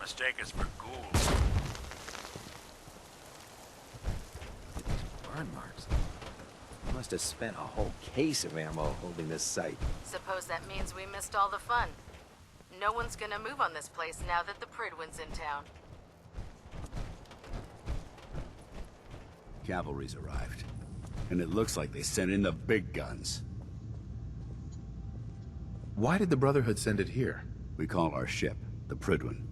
mistake us for ghouls. Burn marks. Must have spent a whole case of ammo holding this site. Suppose that means we missed all the fun. No one's gonna move on this place now that the Prydwen's in town. Cavalry's arrived. And it looks like they sent in the big guns. Why did the Brotherhood send it here? We call our ship the Prydwen.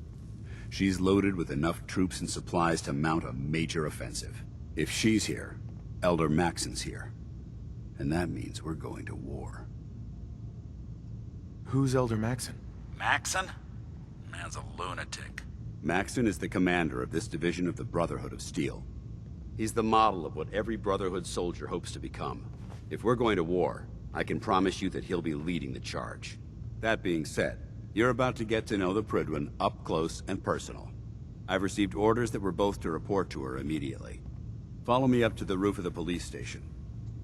She's loaded with enough troops and supplies to mount a major offensive. If she's here, Elder Maxon's here. And that means we're going to war. Who's Elder Maxon? Maxon? Man's a lunatic. Maxon is the commander of this division of the Brotherhood of Steel. He's the model of what every Brotherhood soldier hopes to become. If we're going to war, I can promise you that he'll be leading the charge. That being said, you're about to get to know the Prydwen up close and personal. I've received orders that we're both to report to her immediately. Follow me up to the roof of the police station.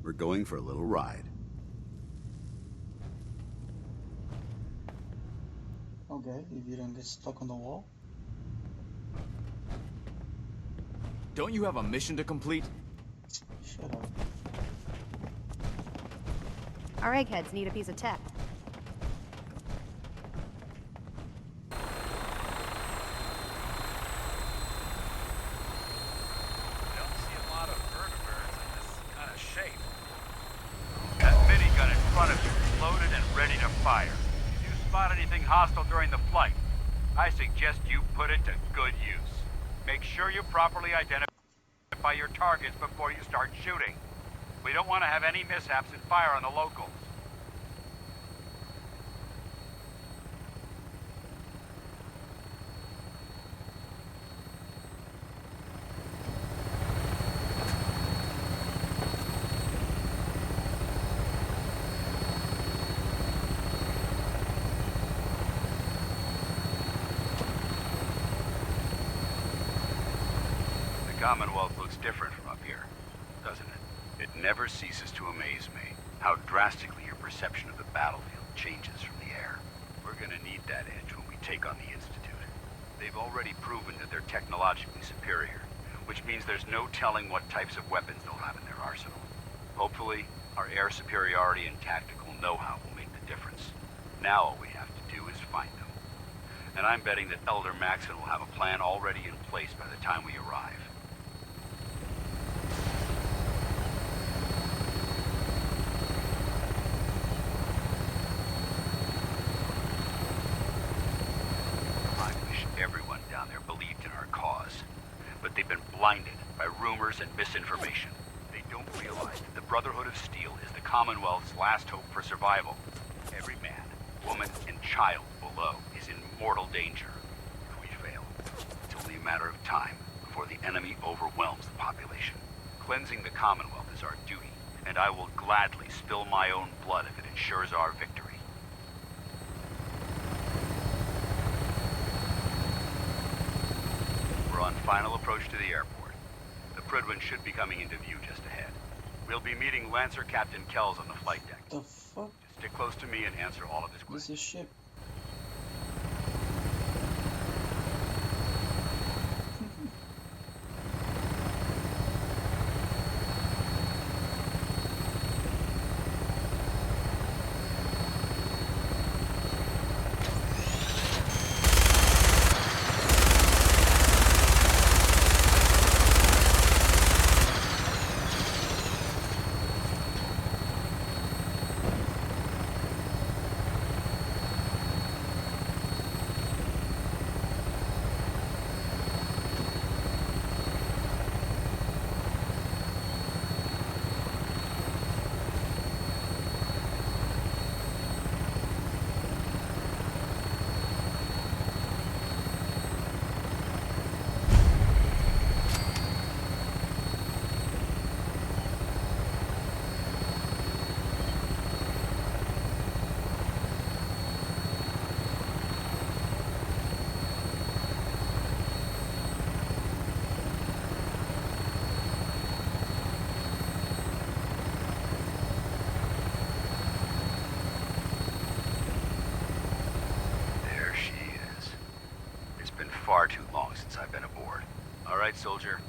We're going for a little ride. Okay, if you don't get stuck on the wall. Don't you have a mission to complete? Shut up. Our eggheads need a piece of tech. Don't see a lot of vertebrates in this kind of shape. That minigun in front of you is loaded and ready to fire. If you spot anything hostile during the flight, I suggest you put it to good use. Make sure you properly identify your targets before you start shooting. We don't want to have any mishaps and fire on the locals. The Commonwealth looks different from up here, doesn't it? It never ceases to amaze me how drastically your perception of the battlefield changes from the air. We're gonna need that edge when we take on the Institute. They've already proven that they're technologically superior, which means there's no telling what types of weapons they'll have in their arsenal. Hopefully, our air superiority and tactical know-how will make the difference. Now all we have to do is find them. And I'm betting that Elder Maxon will have a plan already in place by the time we arrive. Everyone down there believed in our cause, but they've been blinded by rumors and misinformation. They don't realize that the Brotherhood of Steel is the Commonwealth's last hope for survival. Every man, woman, and child below is in mortal danger. If we fail, it's only a matter of time before the enemy overwhelms the population. Cleansing the Commonwealth is our duty, and I will gladly spill my own blood if it ensures our victory. On final approach to the airport. The Prydwen should be coming into view just ahead. We'll be meeting Lancer Captain Kells on the flight deck. The fuck? Just stick close to me and answer all of his questions. This is ship. far too long since I've been aboard. All right, soldier.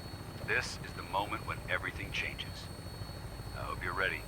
This is the moment when everything changes. I hope you're ready.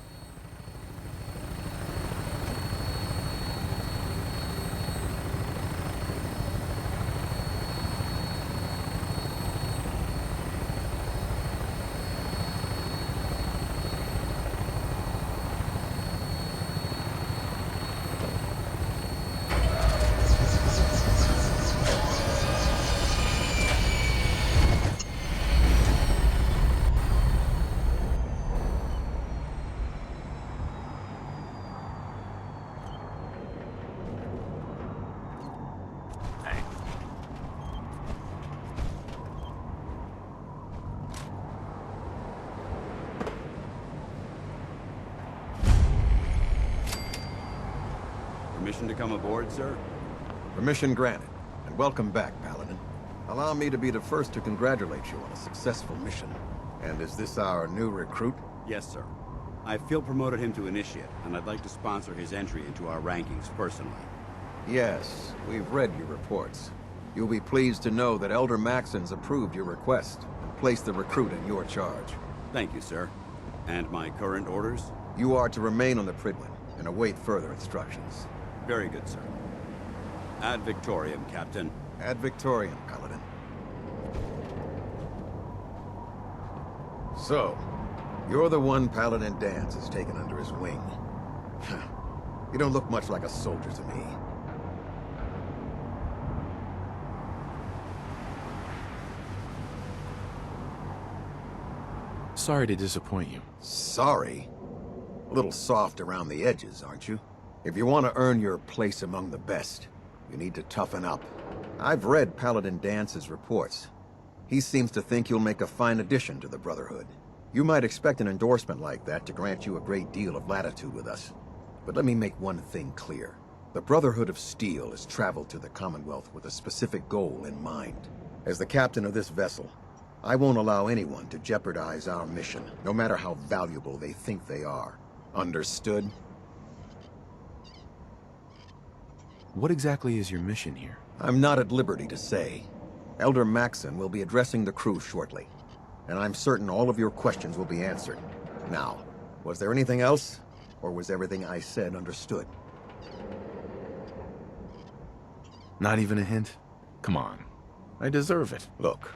Permission to come aboard, sir? Permission granted, and welcome back, Paladin. Allow me to be the first to congratulate you on a successful mission. And is this our new recruit? Yes, sir. I feel promoted him to initiate, and I'd like to sponsor his entry into our rankings personally. Yes, we've read your reports. You'll be pleased to know that Elder Maxon's approved your request and placed the recruit in your charge. Thank you, sir. And my current orders? You are to remain on the Prydwen and await further instructions. Very good, sir. Ad Victoriam, Captain. Ad Victoriam, Paladin. So, you're the one Paladin Danse has taken under his wing. You don't look much like a soldier to me. Sorry to disappoint you. Sorry? A little soft around the edges, aren't you? If you want to earn your place among the best, you need to toughen up. I've read Paladin Dance's reports. He seems to think you'll make a fine addition to the Brotherhood. You might expect an endorsement like that to grant you a great deal of latitude with us. But let me make one thing clear. The Brotherhood of Steel has traveled to the Commonwealth with a specific goal in mind. As the captain of this vessel, I won't allow anyone to jeopardize our mission, no matter how valuable they think they are. Understood? What exactly is your mission here? I'm not at liberty to say. Elder Maxon will be addressing the crew shortly, and I'm certain all of your questions will be answered. Now, was there anything else, or was everything I said understood? Not even a hint? Come on. I deserve it. Look,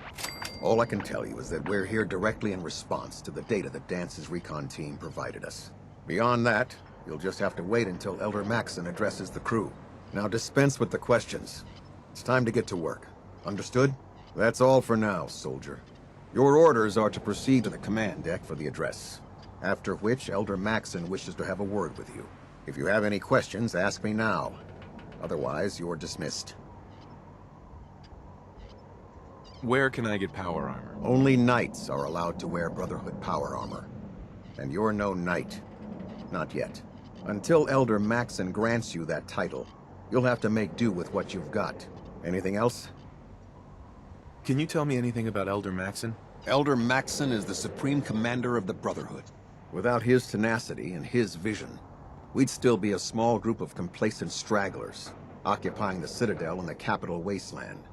all I can tell you is that we're here directly in response to the data that Dance's recon team provided us. Beyond that, you'll just have to wait until Elder Maxon addresses the crew. Now dispense with the questions. It's time to get to work. Understood? That's all for now, soldier. Your orders are to proceed to the command deck for the address. After which, Elder Maxon wishes to have a word with you. If you have any questions, ask me now. Otherwise, you're dismissed. Where can I get power armor? Only knights are allowed to wear Brotherhood power armor. And you're no knight. Not yet. Until Elder Maxon grants you that title, you'll have to make do with what you've got. Anything else? Can you tell me anything about Elder Maxon? Elder Maxon is the Supreme Commander of the Brotherhood. Without his tenacity and his vision, we'd still be a small group of complacent stragglers, occupying the Citadel and the capital wasteland.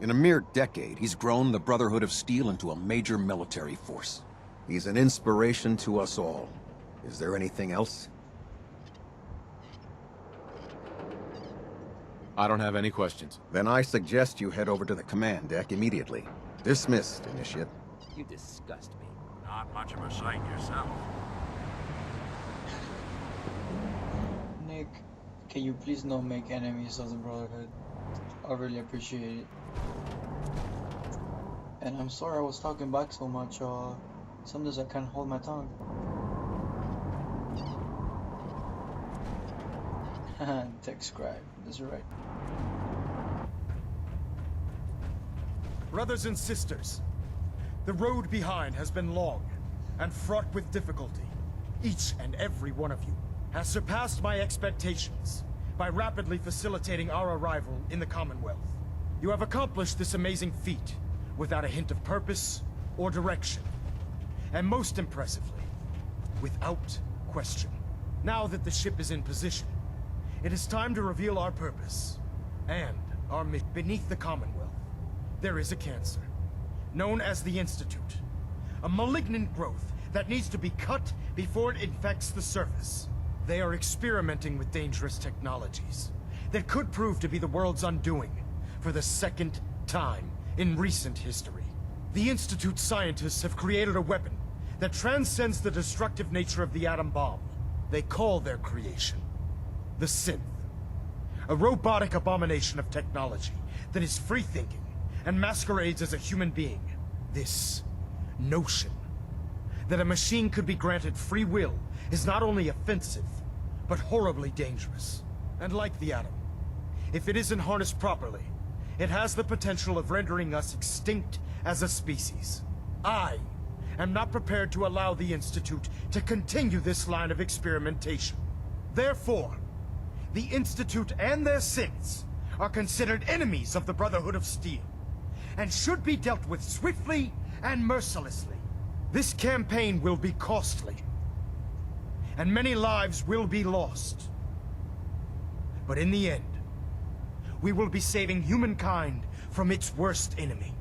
In a mere decade, he's grown the Brotherhood of Steel into a major military force. He's an inspiration to us all. Is there anything else? I don't have any questions. Then I suggest you head over to the command deck immediately. Dismissed, Initiate. You disgust me. Not much of a sight yourself. Nick, can you please not make enemies of the Brotherhood? I really appreciate it. And I'm sorry I was talking back so much, sometimes I can't hold my tongue. Tech scribe, that's right. Brothers and sisters, the road behind has been long and fraught with difficulty. Each and every one of you has surpassed my expectations by rapidly facilitating our arrival in the Commonwealth. You have accomplished this amazing feat without a hint of purpose or direction. And most impressively, without question. Now that the ship is in position, it is time to reveal our purpose and our mission beneath the Commonwealth. there is a cancer, known as the Institute. A malignant growth that needs to be cut before it infects the surface. They are experimenting with dangerous technologies that could prove to be the world's undoing for the second time in recent history. The Institute's scientists have created a weapon that transcends the destructive nature of the atom bomb. They call their creation the Synth. A robotic abomination of technology that is free-thinking and masquerades as a human being. This notion that a machine could be granted free will is not only offensive, but horribly dangerous. And like the atom, if it isn't harnessed properly, it has the potential of rendering us extinct as a species. I am not prepared to allow the Institute to continue this line of experimentation. Therefore, the Institute and their synths are considered enemies of the Brotherhood of Steel, and should be dealt with swiftly and mercilessly. This campaign will be costly, and many lives will be lost. But in the end, we will be saving humankind from its worst enemy.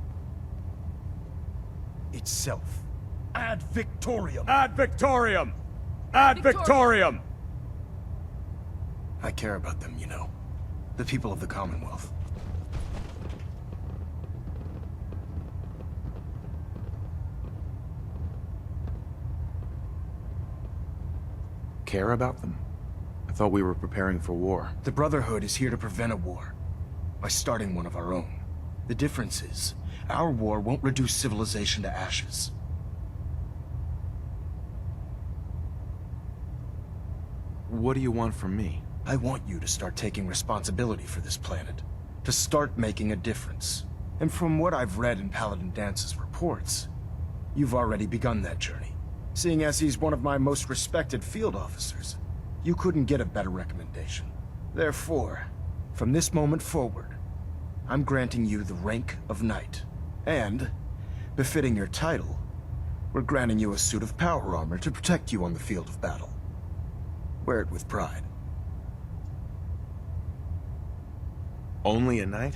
Itself. Ad Victoriam! Ad Victoriam! Ad Victoriam! I care about them, you know. The people of the Commonwealth. Care about them? I thought we were preparing for war. The Brotherhood is here to prevent a war, by starting one of our own. The difference is, our war won't reduce civilization to ashes. What do you want from me? I want you to start taking responsibility for this planet. To start making a difference. And from what I've read in Paladin Dance's reports, you've already begun that journey. Seeing as he's one of my most respected field officers, you couldn't get a better recommendation. Therefore, from this moment forward, I'm granting you the rank of Knight. And, befitting your title, we're granting you a suit of power armor to protect you on the field of battle. Wear it with pride. Only a knight?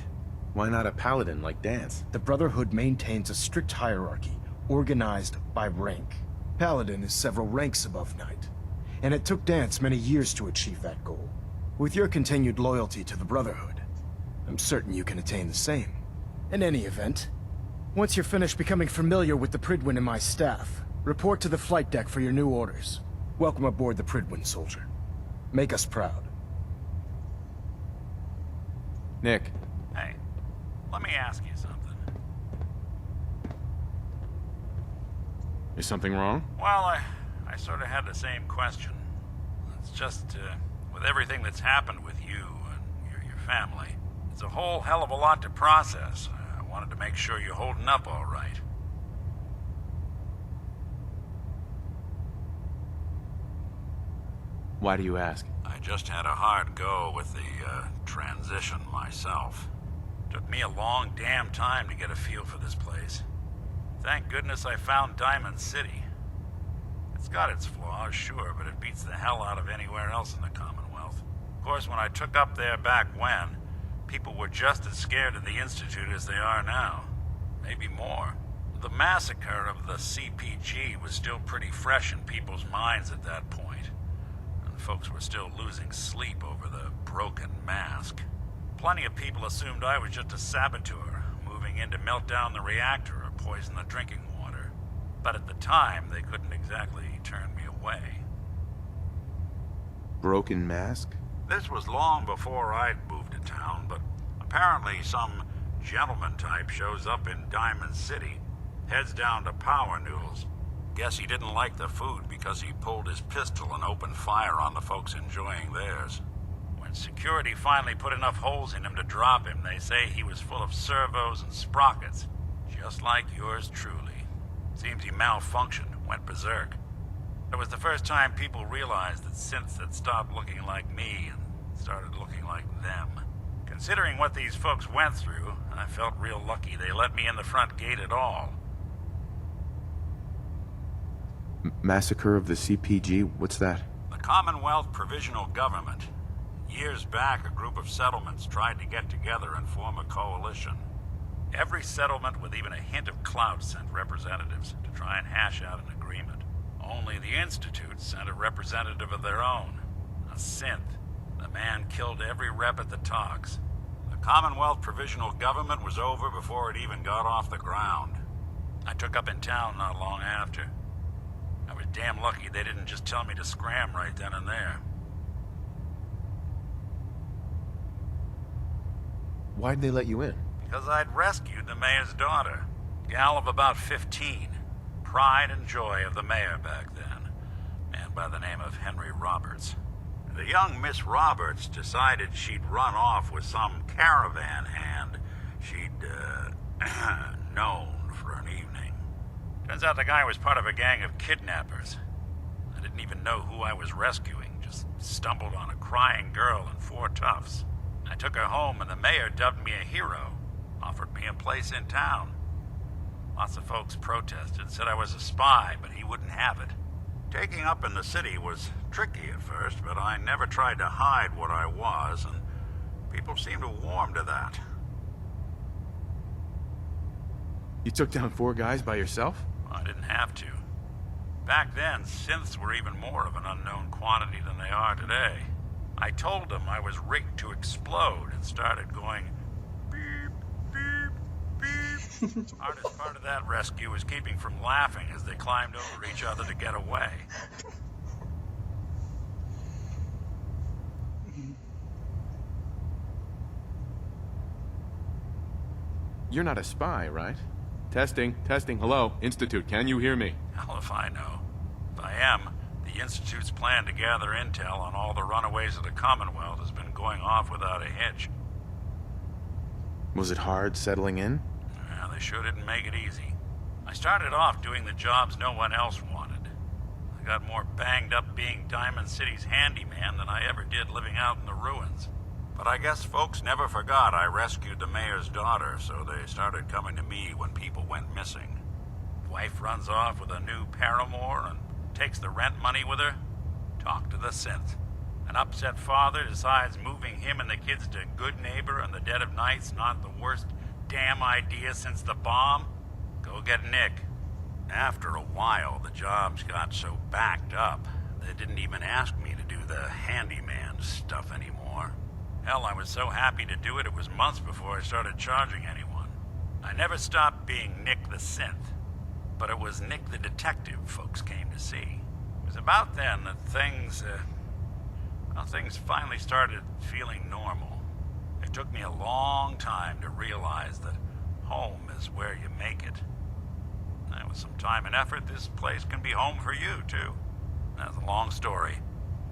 Why not a paladin like Dance? The Brotherhood maintains a strict hierarchy, organized by rank. Paladin is several ranks above Knight, and it took Dance many years to achieve that goal. With your continued loyalty to the Brotherhood, I'm certain you can attain the same. In any event, once you're finished becoming familiar with the Prydwen and my staff, report to the flight deck for your new orders. Welcome aboard the Prydwen, soldier. Make us proud. Nick. Hey, let me ask you something. Is something wrong? Well, I sort of had the same question. It's just, with everything that's happened with you and your family, it's a whole hell of a lot to process. I wanted to make sure you're holding up all right. Why do you ask? I just had a hard go with the, transition myself. Took me a long damn time to get a feel for this place. Thank goodness I found Diamond City. It's got its flaws, sure, but it beats the hell out of anywhere else in the Commonwealth. Of course, when I took up there back when, people were just as scared of the Institute as they are now. Maybe more. The massacre of the CPG was still pretty fresh in people's minds at that point. And folks were still losing sleep over the broken mask. Plenty of people assumed I was just a saboteur, moving in to melt down the reactor or poison the drinking water. But at the time, they couldn't exactly turn me away. Broken mask? This was long before I'd moved to town, but apparently some gentleman type shows up in Diamond City, heads down to Power Noodles. Guess he didn't like the food because he pulled his pistol and opened fire on the folks enjoying theirs. When security finally put enough holes in him to drop him, they say he was full of servos and sprockets, just like yours truly. Seems he malfunctioned, went berserk. It was the first time people realized that synths had stopped looking like me and started looking like them. Considering what these folks went through, I felt real lucky they let me in the front gate at all. Massacre of the CPG? What's that? The Commonwealth Provisional Government. Years back, a group of settlements tried to get together and form a coalition. Every settlement with even a hint of clout sent representatives to try and hash out an agreement. Only the Institute sent a representative of their own. A synth. The man killed every rep at the talks. The Commonwealth Provisional Government was over before it even got off the ground. I took up in town not long after. I was damn lucky they didn't just tell me to scram right then and there. Why'd they let you in? Because I'd rescued the mayor's daughter. Gal of about 15. Pride and joy of the mayor back then. Man by the name of Henry Roberts. The young Miss Roberts decided she'd run off with some caravan hand she'd, known for an evening. Turns out the guy was part of a gang of kidnappers. I didn't even know who I was rescuing, just stumbled on a crying girl and 4 toughs. I took her home and the mayor dubbed me a hero, offered me a place in town. Lots of folks protested, said I was a spy, but he wouldn't have it. Taking up in the city was tricky at first, but I never tried to hide what I was, and people seemed to warm to that. You took down 4 guys by yourself? I didn't have to. Back then, synths were even more of an unknown quantity than they are today. I told them I was rigged to explode and started going beep, beep, beep. Hardest part of that rescue was keeping from laughing as they climbed over each other to get away. You're not a spy, right? Testing, hello, Institute, can you hear me? Hell if I know. If I am, the Institute's plan to gather intel on all the runaways of the Commonwealth has been going off without a hitch. Was it hard settling in? Yeah, they sure didn't make it easy. I started off doing the jobs no one else wanted. I got more banged up being Diamond City's handyman than I ever did living out in the ruins. But I guess folks never forgot I rescued the mayor's daughter, so they started coming to me when people went missing. Wife runs off with a new paramour and takes the rent money with her. Talk to the synth. An upset father decides moving him and the kids to Good Neighbor in the dead of night's not the worst damn idea since the bomb. Go get Nick. After a while, the jobs got so backed up, they didn't even ask me to do the handyman stuff anymore. Hell, I was so happy to do it, it was months before I started charging anyone. I never stopped being Nick the synth, but it was Nick the detective folks came to see. It was about then that things finally started feeling normal. It took me a long time to realize that home is where you make it. And with some time and effort, this place can be home for you, too. That's a long story,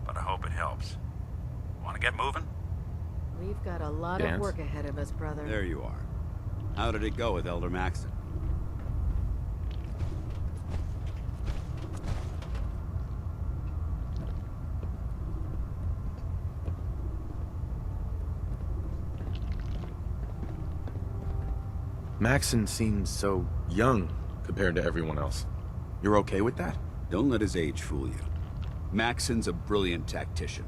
but I hope it helps. Want to get moving? We've got a lot of work ahead of us, brother. There you are. How did it go with Elder Maxon? Maxon seems so young compared to everyone else. You're okay with that? Don't let his age fool you. Maxon's a brilliant tactician,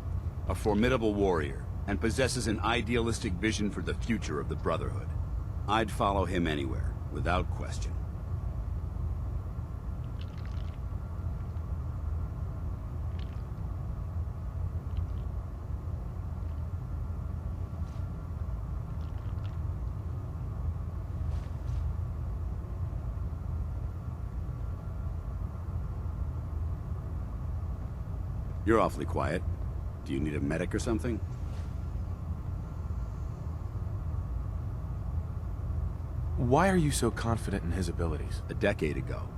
a formidable warrior, and possesses an idealistic vision for the future of the Brotherhood. I'd follow him anywhere, without question. You're awfully quiet. Do you need a medic or something? Why are you so confident in his abilities? A decade ago,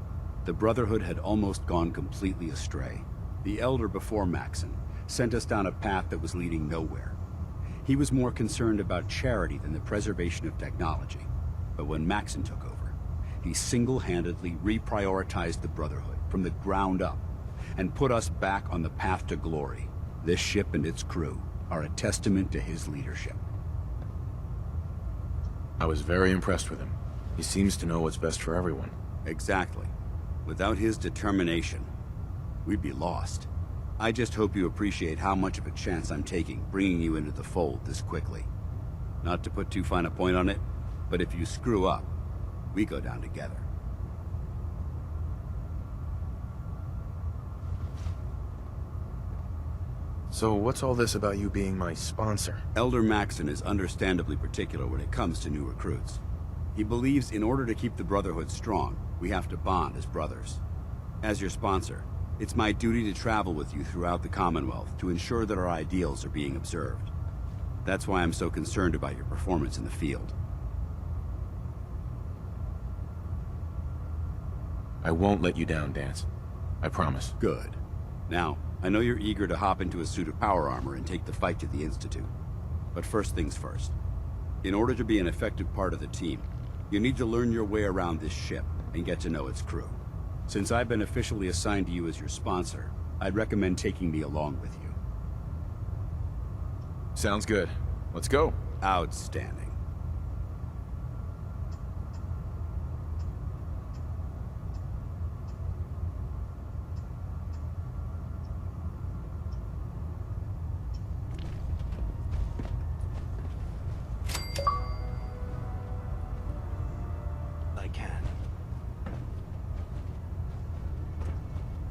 the Brotherhood had almost gone completely astray. The Elder before Maxon sent us down a path that was leading nowhere. He was more concerned about charity than the preservation of technology. But when Maxon took over, he single-handedly reprioritized the Brotherhood from the ground up and put us back on the path to glory. This ship and its crew are a testament to his leadership. I was very impressed with him. He seems to know what's best for everyone. Exactly. Without his determination, we'd be lost. I just hope you appreciate how much of a chance I'm taking bringing you into the fold this quickly. Not to put too fine a point on it, but if you screw up, We go down together. So what's all this about you being my sponsor? Elder Maxton is understandably particular when it comes to new recruits. He believes in order to keep the Brotherhood strong, we have to bond as brothers. As your sponsor, it's my duty to travel with you throughout the Commonwealth to ensure that our ideals are being observed. That's why I'm so concerned about your performance in the field. I won't let you down, Dance. I promise. Good. Now, I know you're eager to hop into a suit of power armor and take the fight to the Institute. But first things first. In order to be an effective part of the team, you need to learn your way around this ship and get to know its crew. Since I've been officially assigned to you as your sponsor, I'd recommend taking me along with you. Sounds good. Let's go. Outstanding.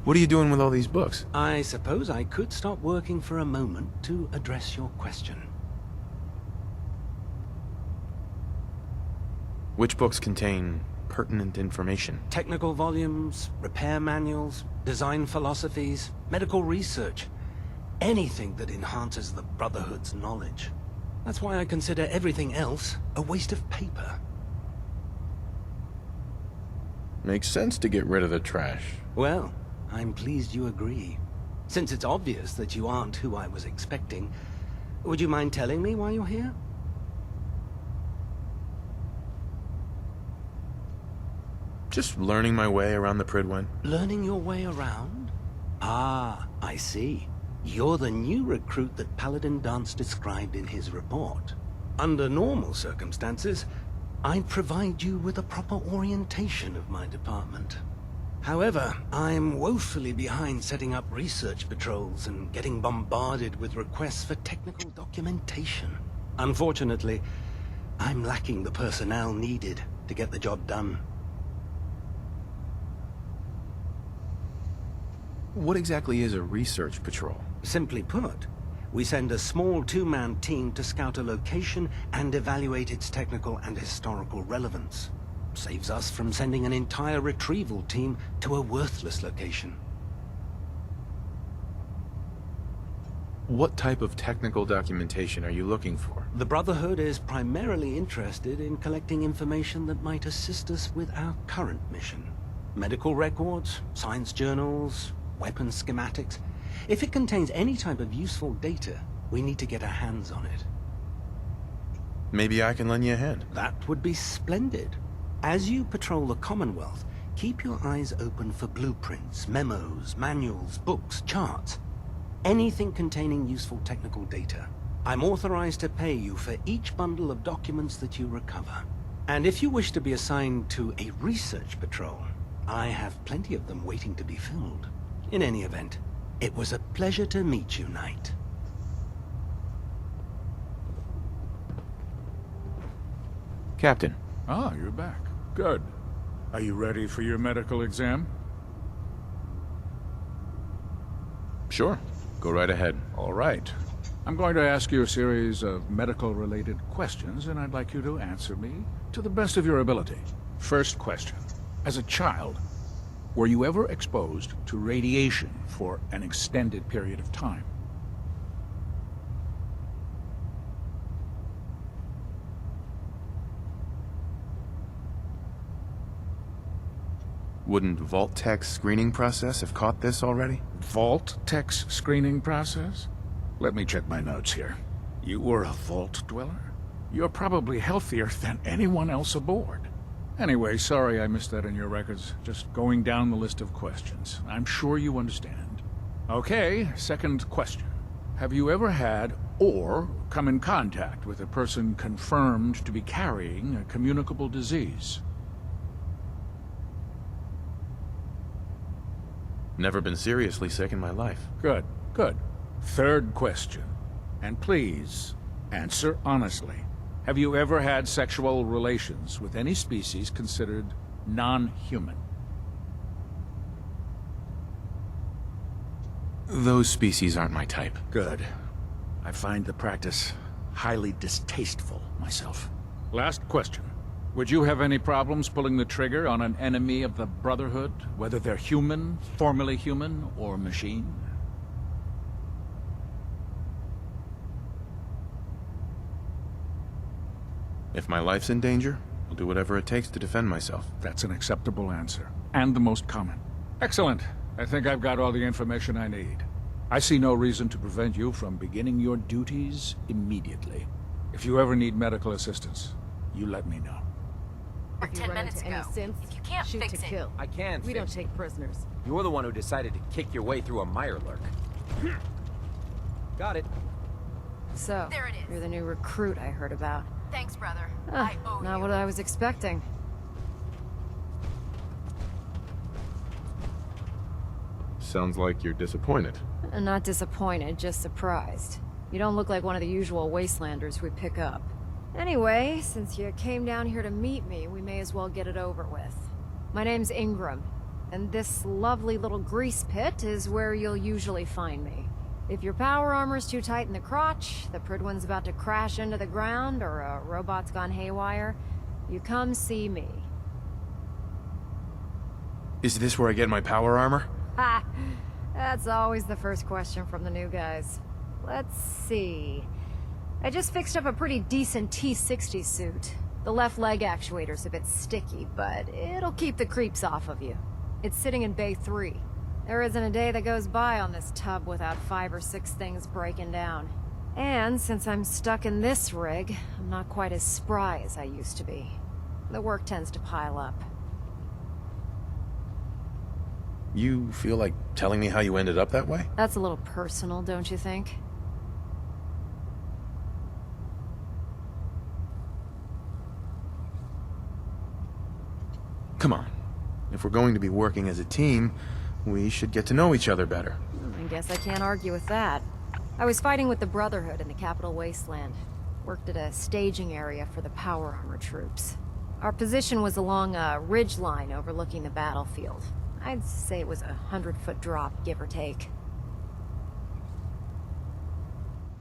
What are you doing with all these books? I suppose I could stop working for a moment to address your question. Which books contain pertinent information? Technical volumes, repair manuals, design philosophies, medical research. Anything that enhances the Brotherhood's knowledge. That's why I consider everything else a waste of paper. Makes sense to get rid of the trash. Well, I'm pleased you agree. Since it's obvious that you aren't who I was expecting, would you mind telling me why you're here? Just learning my way around the Prydwen. Learning your way around? Ah, I see. You're the new recruit that Paladin Dance described in his report. Under normal circumstances, I'd provide you with a proper orientation of my department. However, I'm woefully behind setting up research patrols and getting bombarded with requests for technical documentation. Unfortunately, I'm lacking the personnel needed to get the job done. What exactly is a research patrol? Simply put, we send a small two-man team to scout a location and evaluate its technical and historical relevance. Saves us from sending an entire retrieval team to a worthless location. What type of technical documentation are you looking for? The Brotherhood is primarily interested in collecting information that might assist us with our current mission. Medical records, science journals, weapon schematics. If it contains any type of useful data, we need to get our hands on it. Maybe I can lend you a hand. That would be splendid. As you patrol the Commonwealth, keep your eyes open for blueprints, memos, manuals, books, charts. Anything containing useful technical data. I'm authorized to pay you for each bundle of documents that you recover. And if you wish to be assigned to a research patrol, I have plenty of them waiting to be filled. In any event, it was a pleasure to meet you, Knight. Captain. Ah, you're back. Good. Are you ready for your medical exam? Sure. Go right ahead. All right. I'm going to ask you a series of medical-related questions, and I'd like you to answer me to the best of your ability. First question. As a child, were you ever exposed to radiation for an extended period of time? Wouldn't Vault-Tech's screening process have caught this already? Vault-Tech's screening process? Let me check my notes here. You were a Vault dweller? You're probably healthier than anyone else aboard. Anyway, sorry I missed that in your records. Just going down the list of questions. I'm sure you understand. Okay, second question. Have you ever had or come in contact with a person confirmed to be carrying a communicable disease? Never been seriously sick in my life. Good, good. Third question. And please, answer honestly. Have you ever had sexual relations with any species considered non-human? Those species aren't my type. Good. I find the practice highly distasteful myself. Last question. Would you have any problems pulling the trigger on an enemy of the Brotherhood, whether they're human, formerly human, or machine? If my life's in danger, I'll do whatever it takes to defend myself. That's an acceptable answer, and the most common. Excellent. I think I've got all the information I need. I see no reason to prevent you from beginning your duties immediately. If you ever need medical assistance, you let me know. Or 10 minutes ago. If you can't Shoot fix to it, kill. I can We don't fix it. take prisoners. You're the one who decided to kick your way through a mirelurk. Got it. So, There it is. you're the new recruit I heard about. thanks, brother. I owe Not you. what I was expecting. Sounds like you're disappointed. Not disappointed, just surprised. You don't look like one of the usual wastelanders we pick up. Anyway, since you came down here to meet me, we may as well get it over with. My name's Ingram, and this lovely little grease pit is where you'll usually find me. If your power armor's too tight in the crotch, the Prydwen's about to crash into the ground, or a robot's gone haywire, you come see me. Is this where I get my power armor? Ha! That's always the first question from the new guys. Let's see. I just fixed up a pretty decent T-60 suit. The left leg actuator's a bit sticky, but it'll keep the creeps off of you. It's sitting in Bay 3. There isn't a day that goes by on this tub without 5 or 6 things breaking down. And since I'm stuck in this rig, I'm not quite as spry as I used to be. The work tends to pile up. You feel like telling me how you ended up that way? That's a little personal, don't you think? Come on. If we're going to be working as a team, we should get to know each other better. I guess I can't argue with that. I was fighting with the Brotherhood in the Capital Wasteland. Worked at a staging area for the power armor troops. Our position was along a ridge line overlooking the battlefield. I'd say it was a 100-foot drop, give or take.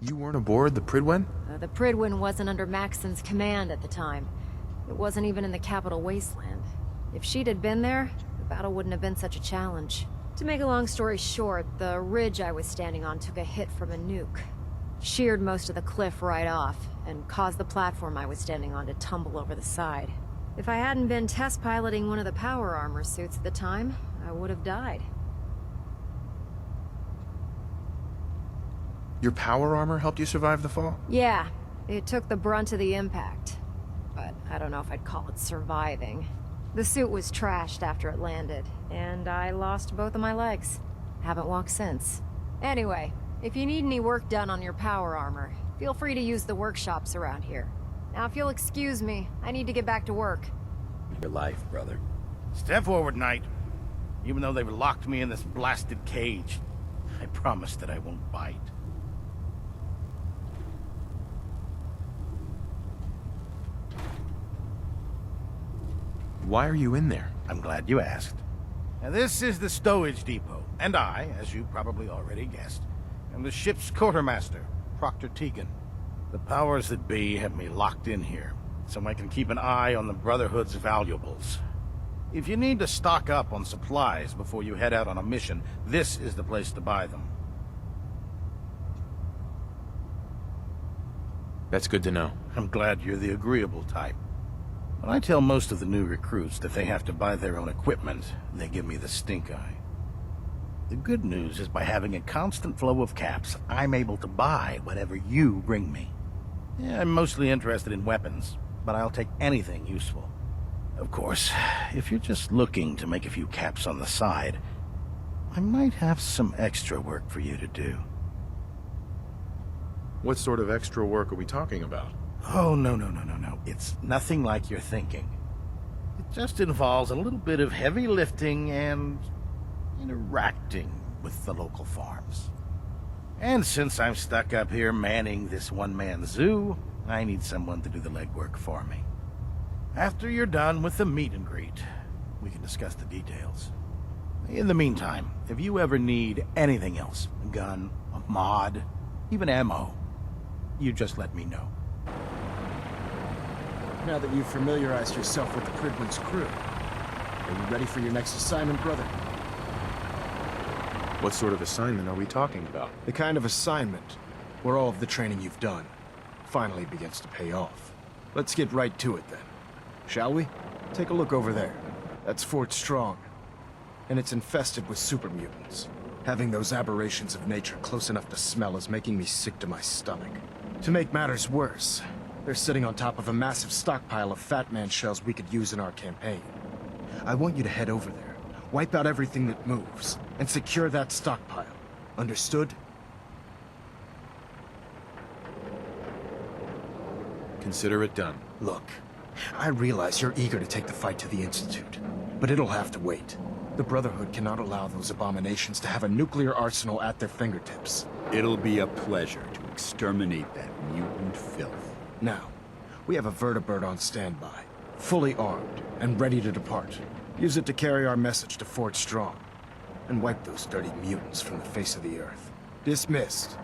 You weren't aboard the Prydwen? The Prydwen wasn't under Maxon's command at the time. It wasn't even in the Capital Wasteland. If she'd had been there, the battle wouldn't have been such a challenge. To make a long story short, the ridge I was standing on took a hit from a nuke. Sheared most of the cliff right off, and caused the platform I was standing on to tumble over the side. If I hadn't been test piloting one of the power armor suits at the time, I would have died. Your power armor helped you survive the fall? Yeah, it took the brunt of the impact. But I don't know if I'd call it surviving. The suit was trashed after it landed, and I lost both of my legs. Haven't walked since. Anyway, if you need any work done on your power armor, feel free to use the workshops around here. Now, if you'll excuse me, I need to get back to work. Your life, brother. Step forward, Knight. Even though they've locked me in this blasted cage, I promise that I won't bite. Why are you in there? I'm glad you asked. Now, this is the stowage depot, and I, as you probably already guessed, am the ship's quartermaster, Proctor Tegan. The powers that be have me locked in here, so I can keep an eye on the Brotherhood's valuables. If you need to stock up on supplies before you head out on a mission, this is the place to buy them. That's good to know. I'm glad you're the agreeable type. When I tell most of the new recruits that they have to buy their own equipment, they give me the stink eye. The good news is by having a constant flow of caps, I'm able to buy whatever you bring me. Yeah, I'm mostly interested in weapons, but I'll take anything useful. Of course, if you're just looking to make a few caps on the side, I might have some extra work for you to do. What sort of extra work are we talking about? Oh, no. It's nothing like you're thinking. It just involves a little bit of heavy lifting and interacting with the local farms. And since I'm stuck up here manning this one-man zoo, I need someone to do the legwork for me. After you're done with the meet and greet, we can discuss the details. In the meantime, if you ever need anything else, a gun, a mod, even ammo, you just let me know. Now that you've familiarized yourself with the Prydwen's crew, are you ready for your next assignment, brother? What sort of assignment are we talking about? The kind of assignment where all of the training you've done finally begins to pay off. Let's get right to it then, shall we? Take a look over there. That's Fort Strong, and it's infested with super mutants. Having those aberrations of nature close enough to smell is making me sick to my stomach. To make matters worse, they're sitting on top of a massive stockpile of Fat Man shells we could use in our campaign. I want you to head over there, wipe out everything that moves, and secure that stockpile. Understood? Consider it done. Look, I realize you're eager to take the fight to the Institute, but it'll have to wait. The Brotherhood cannot allow those abominations to have a nuclear arsenal at their fingertips. It'll be a pleasure to exterminate that mutant filth. Now, we have a vertibird on standby, fully armed and ready to depart. Use it to carry our message to Fort Strong, and wipe those dirty mutants from the face of the earth. Dismissed.